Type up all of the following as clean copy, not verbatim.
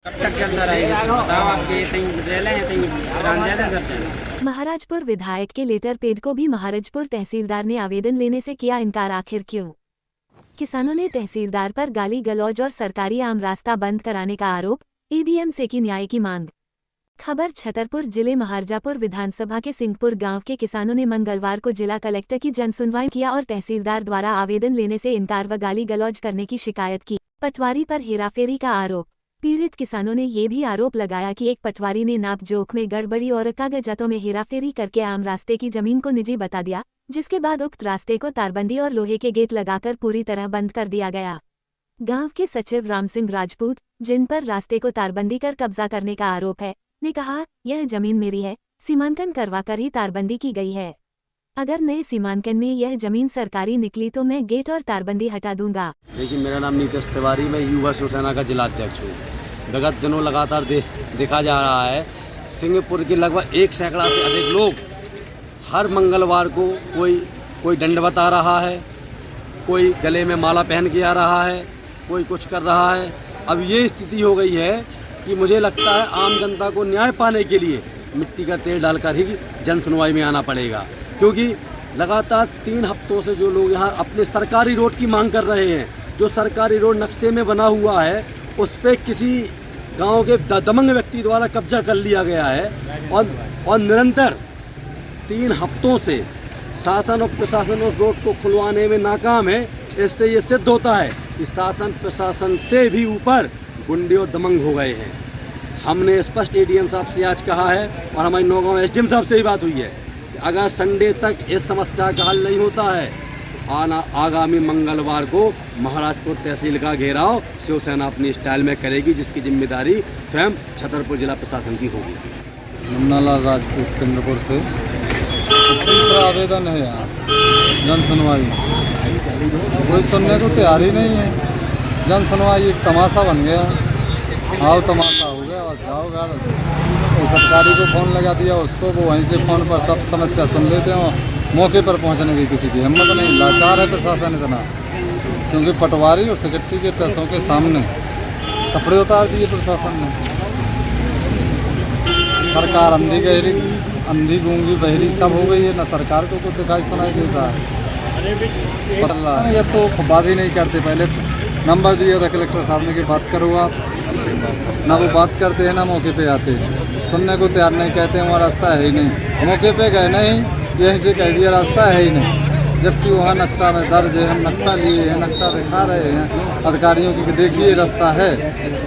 कब तक चलता रहेगा? बताओ, आपके सही रेलें हैं, सही रान ज्यादा करते हैं। महाराजपुर विधायक के लेटर पेड को भी महाराजपुर तहसीलदार ने आवेदन लेने से किया इनकार, आखिर क्यों? किसानों ने तहसीलदार पर गाली गलौज और सरकारी आम रास्ता बंद कराने का आरोप, ईडीएम से की न्याय की मांग। खबर छतरपुर जिले महाराजापुर विधानसभा के सिंहपुर गांव के किसानों ने मंगलवार को जिला कलेक्टर की जनसुनवाई किया और तहसीलदार द्वारा आवेदन लेने से इनकार व गाली गलौज करने की शिकायत की। पटवारी पर हेराफेरी का आरोप। पीड़ित किसानों ने ये भी आरोप लगाया कि एक पटवारी ने नाप जोख में गड़बड़ी और कागजातों में हेराफेरी करके आम रास्ते की जमीन को निजी बता दिया, जिसके बाद उक्त रास्ते को तारबंदी और लोहे के गेट लगाकर पूरी तरह बंद कर दिया गया। गांव के सचिव राम सिंह राजपूत, जिन पर रास्ते को तारबंदी कर कब्जा करने का आरोप है, ने कहा, यह जमीन मेरी है, सीमांकन करवाकर ही तारबंदी की गई है। अगर नए सीमांकन में यह जमीन सरकारी निकली तो मैं गेट और तारबंदी हटा दूंगा। देखिए, मेरा नाम नीतीश तिवारी, मैं युवा शिवसेना का जिलाध्यक्ष हूँ। विगत दिनों लगातार देखा जा रहा है, सिंहपुर के लगभग 1 सैकड़ा से अधिक लोग हर मंगलवार को कोई दंडवत आ रहा है, कोई गले में माला पहन के आ रहा है, कोई कुछ कर रहा है। अब ये स्थिति हो गई है कि मुझे लगता है आम जनता को न्याय पाने के लिए मिट्टी का तेल डालकर ही जन सुनवाई में आना पड़ेगा, क्योंकि लगातार 3 हफ्तों से जो लोग यहाँ अपने सरकारी रोड की मांग कर रहे हैं, जो सरकारी रोड नक्शे में बना हुआ है, उस पर किसी गांव के दबंग व्यक्ति द्वारा कब्जा कर लिया गया है और निरंतर 3 हफ्तों से शासन और प्रशासन उस रोड को खुलवाने में नाकाम है। इससे ये सिद्ध होता है कि शासन प्रशासन से भी ऊपर गुंडे और दबंग हो गए हैं। हमने स्पष्ट एडीएम साहब से आज कहा है और हमारी नौगांव एसडीएम साहब से भी बात हुई है कि अगर संडे तक इस समस्या का हल नहीं होता है, आगामी मंगलवार को महाराजपुर तहसील का घेराव शिवसेना अपनी स्टाइल में करेगी, जिसकी जिम्मेदारी स्वयं छतरपुर जिला प्रशासन की होगी। मुन्नालाल राजपूत सिंहपुर से तीसरा आवेदन है यहाँ जन सुनवाई, कोई सुनने को तैयार ही नहीं है। जन सुनवाई एक तमाशा बन गया, आओ तमाशा हो गया और जाओ घर। तो सरकारी को फ़ोन लगा दिया, उसको वो वहीं से फ़ोन पर सब समस्या सुन लेते हैं। मौके पर पहुंचने की किसी की हिम्मत नहीं, लाचार है प्रशासन इतना, क्योंकि पटवारी और सेक्रेटरी के पैसों के सामने कपड़े उतार दिए प्रशासन ने। सरकार अंधी गहरी, अंधी गूंगी बहरी सब हो गई है, ना सरकार को कुछ दिखाई सुनाई देता है। ये तो बात ही नहीं करते। पहले नंबर दिया था कलेक्टर साहब ने कि बात करो आप, ना वो बात करते हैं ना मौके पे आते हैं, सुनने को तैयार नहीं, कहते हैं वहाँ रास्ता है ही नहीं। मौके पे गए नहीं, यहीं से कह दिया रास्ता है ही नहीं, जबकि वहाँ नक्शा में दर्ज है, हम नक्शा लिए हैं, नक्शा दिखा रहे हैं अधिकारियों की कि देखिए रास्ता है,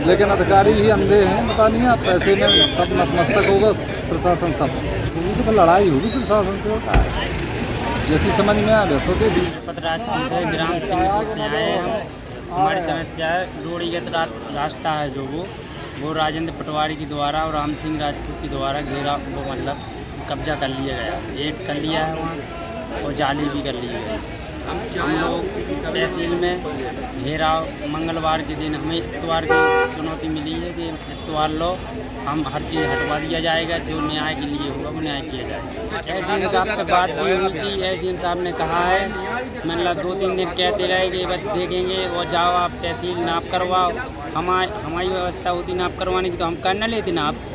लेकिन अधिकारी ही अंधे हैं। पता नहीं आप पैसे में सब नतमस्तक होगा प्रशासन सब, तो लड़ाई होगी प्रशासन से, होता है जैसी समझ में आ वैसो दे दी। ग्राम से आए हम, हमारी समस्या है रोडीगत रास्ता है जो वो राजेंद्र पटवारी के द्वारा और राम सिंह राजपूत के द्वारा घेरा वो मतलब कब्जा कर लिया गया, गेट कर लिया है वहाँ और जाली भी कर ली है। हम लोग तहसील में घेराव मंगलवार के दिन हमें इतवार की चुनौती मिली है कि इतवार लो हम हर चीज़ हटवा दिया जाएगा, जो न्याय के लिए होगा वो न्याय किया जाएगा। एसडीएम साहब से बात हुई थी, एसडीएम साहब ने कहा है, मतलब 2-3 दिन कहते रहे कि बस देखेंगे, वो जाओ आप तहसील नाप करवाओ। हमारी व्यवस्था होती नाप करवाने की तो हम कर न लेते नाप,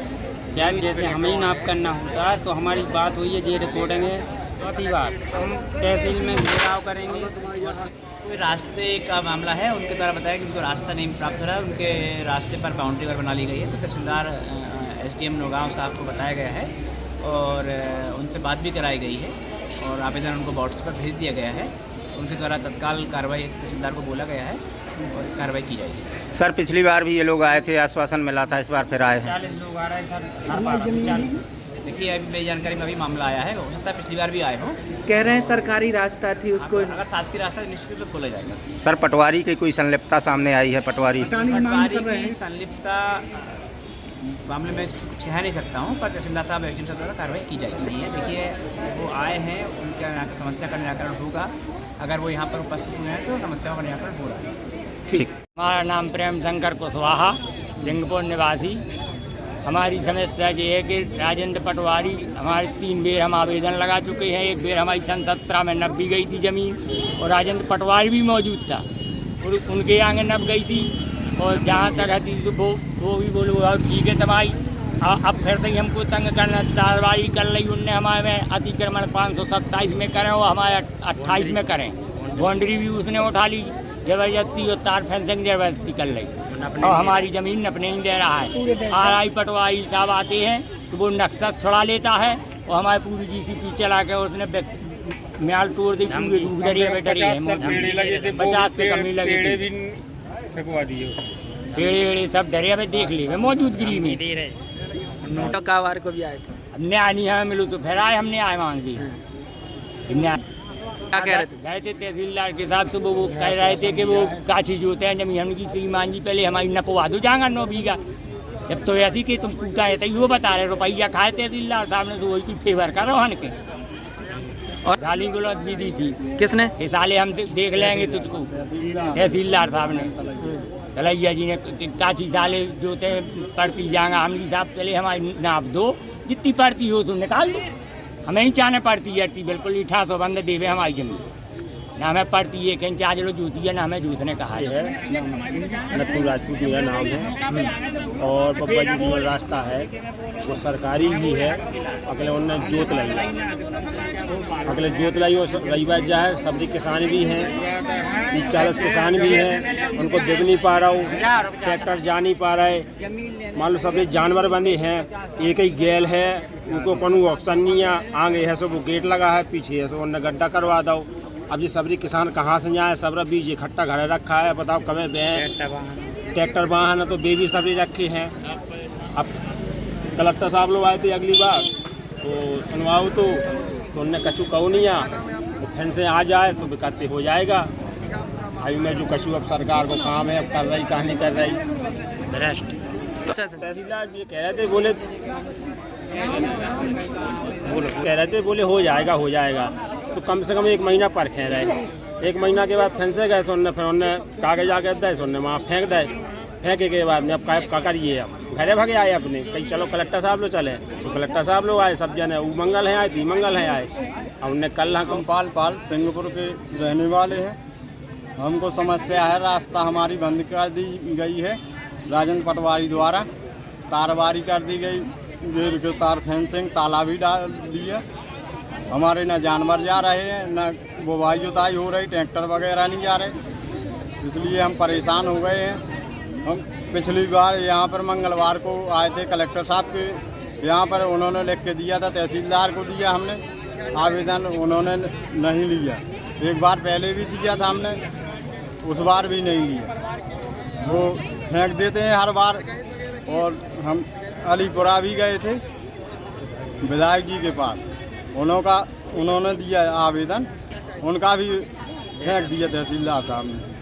शायद जैसे हमें ही नाप करना होता है। तो हमारी बात हुई है, ये रिकॉर्डिंग है, चौथी बार हम तहसील में घेराव करेंगे। कोई रास्ते का मामला है, उनके द्वारा बताया कि उनको रास्ता नहीं प्राप्त हो रहा है, उनके रास्ते पर बाउंड्री पर बना ली गई है। तो तहसीलदार एसडीएम नौगांव साहब को बताया गया है और उनसे बात भी कराई गई है और आवेदन उनको व्हाट्सएप पर भेज दिया गया है। उनके द्वारा तत्काल कार्रवाई तहसीलदार को बोला गया है और कार्रवाई की जाएगी। सर, पिछली बार भी ये लोग आए थे, आश्वासन मिला था, इस बार फिर आए हैं। 40 लोग आ रहे हैं सर, हर बार। देखिए, अभी मेरी जानकारी में अभी मामला आया है, हो सकता है पिछली बार भी आए हो। कह रहे हैं सरकारी रास्ता थी उसको, अगर शासकीय रास्ता निश्चित रूप से खोला जाएगा। सर, पटवारी की कोई संलिप्तता सामने आई है? पटवारी की संलिप्तता मामले में कुछ कह नहीं सकता हूँ, पर तहसीलदार साहब एसडीएम साहब द्वारा कार्रवाई की जाएगी। देखिए, वो आए हैं, उनके समस्या का निराकरण होगा। अगर वो यहाँ पर उपस्थित हुए हैं तो समस्याओं का निराकरण हो रहा है। ठीक। हमारा नाम प्रेम शंकर कुशवाहा, सिंहपुर निवासी। हमारी समस्या ये है कि राजेंद्र पटवारी, हमारे 3 बेर हम आवेदन लगा चुके हैं। एक बेर हमारी सन 17 में नप भी गई थी ज़मीन और राजेंद्र पटवारी भी मौजूद था और उनके आगे नप गई थी। और जहाँ तक है तो वो भी बोलो ठीक है तबाही। अब फिर से हमको तंग करना कार्रवाई कर रही उनने हमारे में अतिक्रमण 527 में करें और हमारे 28 में करें। बाउंड्री भी उसने उठा ली जबरदस्ती और तार फेंसिंग जबरदस्ती कर रही और हमारी ज़मीन अपने ही दे रहा है। RI पटवारी साहब आते हैं तो वो नक्शा छुड़ा लेता है और हमारी पूरी GCP चला के उसने म्याल तोड़ दी। पूरे डरिए में डरी है 50 से कम नहीं लगे पेड़े वेड़े सब डरिया में देख लिए मौजूदगी में। कावार को भी आए थे, न्याय नहीं हमें मिलू तो फिर आए हम न्याय मांग दी। क्या कह रहे थे? गए थे तहसीलदार के साथ तो वो कह रहे थे कि वो काछी जोते हैं जमीन हमकी श्रीमान जी पहले हमारी नपवा दो जाएगा 9 बीघा। जब तो ऐसी कि तुम पूछा है तो वो बता रहे रुपया खाए तहसीलदार साहब ने तो वही फेवर करो हन के और गाली गलौज भी दी थी। किसने? इस साले हम देख लेंगे तुझको तहसीलदार साहब ने कलैया जी ने काछी साले जोते पड़ती जाएगा हमकी साहब पहले हमारी नाप दो जितनी पड़ती हो तो निकाल दो। हमें ही चाहने पड़ती है बिल्कुल 800 बंद देवे हमारी जमीन ना हमें पड़ती है कहीं चार्ज लो जूती है ना हमें जूतने कहा है। नथु राजपूत मेरा नाम है और बब्बा जी जो रास्ता है वो सरकारी भी है। अगले उनने जोत लाई और रईबा जा है सबरी किसान भी हैं 30-40 किसान भी हैं उनको दिख नहीं पा रहा हो ट्रैक्टर जा नहीं पा रहा है। मान लो सभी जानवर बंधे हैं एक ही गैल है उनको कोई ऑप्शन नहीं है आगे है सो वो गेट लगा है पीछे है सो उन्हें गड्ढा करवा दो। अब ये सबरी किसान कहाँ से जाए सबरा बीज इकट्ठा घर रखा है बताओ कब ट्रैक्टर वाहन है तो बेबी सबरी रखे हैं। अब कलेक्टर साहब लोग आए थे अगली बार तो सुनवाओ तो उनने कछु कहो नहीं आ तो फिर से आ जाए तो बेकते हो जाएगा। अभी मैं जो कछु अब सरकार को काम है अब कर रही कहाँ नहीं कर रही। तहसीलदार ये कह रहे थे बोले हो जाएगा तो कम से कम 1 महीना पर खे रहे। 1 महीना के बाद फिर से गए सुनने फिर उन्हें कागज आके दे सुनने वहाँ फेंक दे फेंके के बाद में अब क्या करिए अब घरे भागे आए अपने कहीं चलो कलेक्टर साहब लोग चले तो कलेक्टर साहब लोग आए सब जने वो मंगल है आए थी मंगल है आए अब उन्हें कल हम पाल सिंहपुर के रहने वाले हैं। हमको समस्या है रास्ता हमारी बंद कर दी गई है राजेंद्र पटवारी द्वारा तारबारी कर दी गई गेर के तार फेंसिंग ताला भी डाल दिया। हमारे न जानवर जा रहे हैं न बुवाई जुताई हो रही ट्रैक्टर वगैरह नहीं जा रहे इसलिए हम परेशान हो गए हैं। हम पिछली बार यहाँ पर मंगलवार को आए थे कलेक्टर साहब के यहाँ पर उन्होंने लिख के दिया था तहसीलदार को दिया हमने आवेदन उन्होंने नहीं लिया। एक बार पहले भी दिया था हमने उस बार भी नहीं लिया वो फेंक देते हैं हर बार। और हम अलीपुरा भी गए थे विधायक जी के पास उन्होंने दिया आवेदन उनका भी फेंक दिया तहसीलदार साहब ने।